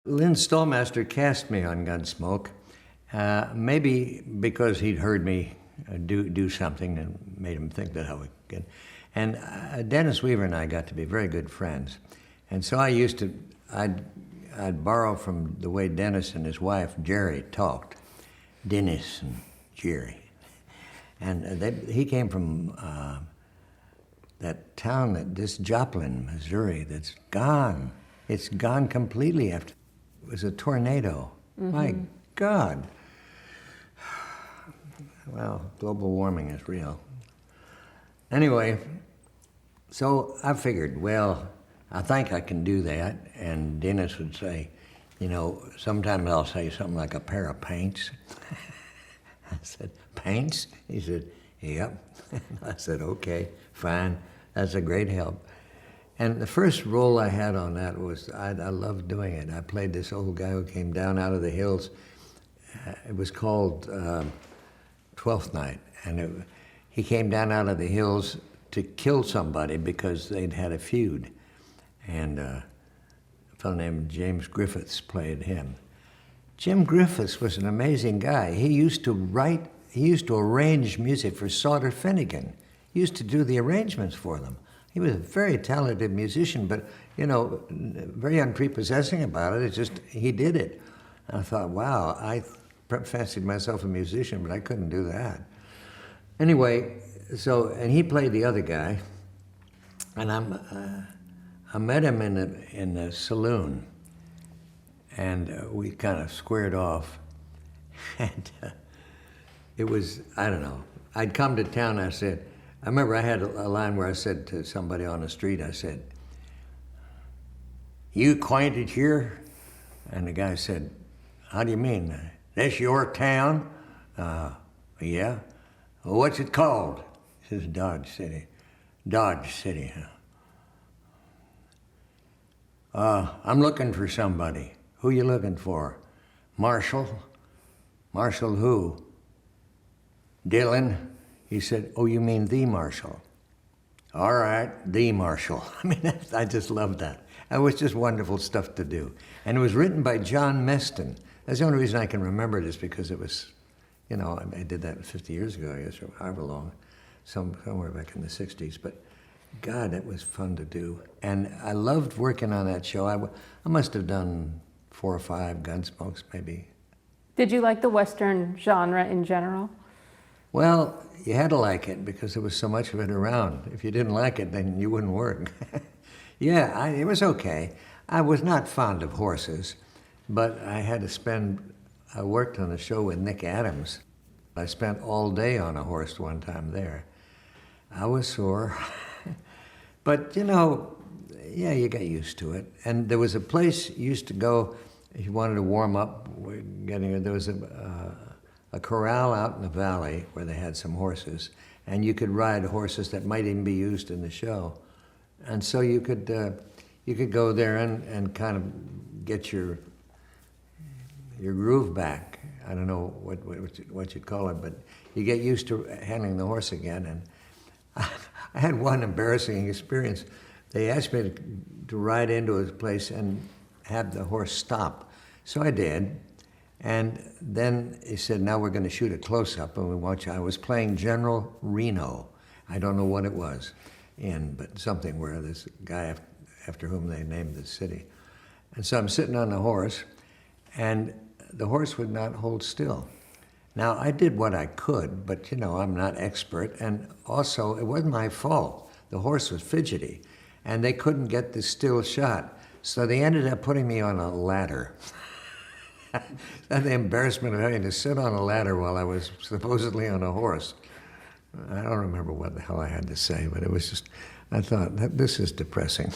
Lynn Stallmaster cast me on Gunsmoke, maybe because he'd heard me do something and made him think that I would get. And Dennis Weaver and I got to be very good friends. And so I'd borrow from the way Dennis and his wife, Jerry, talked. Dennis and Jerry. And he came from that town, this Joplin, Missouri, that's gone. It's gone completely after. It was a tornado. Mm-hmm. My God. Well, global warming is real. Anyway, so I figured, well, I think I can do that. And Dennis would say, sometimes I'll say something like a pair of paints. I said, paints? He said, yep. I said, okay, fine. That's a great help. And the first role I had on that was, I loved doing it. I played this old guy who came down out of the hills. It was called Twelfth Night. And he came down out of the hills to kill somebody because they'd had a feud. And a fellow named James Griffiths played him. Jim Griffiths was an amazing guy. He used to arrange music for Sauter Finnegan. He used to do the arrangements for them. He was a very talented musician, but, very unprepossessing about it. It's just, he did it. And I thought, wow, I fancied myself a musician, but I couldn't do that. Anyway, and he played the other guy, and I met him in the saloon, and we kind of squared off, and it was, I don't know, I'd come to town, I remember I had a line where I said to somebody on the street, I said, "You acquainted here?" And the guy said, "How do you mean? This your town?" Yeah. "Well, what's it called?" He says, "Dodge City." "Dodge City, huh?" "I'm looking for somebody." "Who you looking for?" "Marshall." "Marshall who?" "Dillon." He said, "Oh, you mean the Marshall?" "All right, the Marshall." I mean, I just loved that. It was just wonderful stuff to do. And it was written by John Meston. That's the only reason I can remember it is because it was, I did that 50 years ago, I guess, or however long, somewhere back in the 60s. But God, it was fun to do. And I loved working on that show. I must have done 4 or 5 Gunsmokes, maybe. Did you like the Western genre in general? Well, you had to like it because there was so much of it around. If you didn't like it, then you wouldn't work. Yeah, it was okay. I was not fond of horses, but I worked on a show with Nick Adams. I spent all day on a horse one time there. I was sore. But, yeah, you got used to it. And there was a place you used to go if you wanted to warm up. There was a corral out in the valley where they had some horses, and you could ride horses that might even be used in the show. And so you could go there and kind of get your groove back. I don't know what you'd call it, but you get used to handling the horse again. And I had one embarrassing experience. They asked me to ride into a place and have the horse stop. So I did. And then he said, "Now we're going to shoot a close-up, and we want you." I was playing General Reno. I don't know what it was but something where this guy after whom they named the city. And so I'm sitting on the horse, and the horse would not hold still. Now, I did what I could, but, I'm not expert, and also, it wasn't my fault. The horse was fidgety, and they couldn't get the still shot, so they ended up putting me on a ladder. And the embarrassment of having to sit on a ladder while I was supposedly on a horse. I don't remember what the hell I had to say, but it was just, I thought, this is depressing.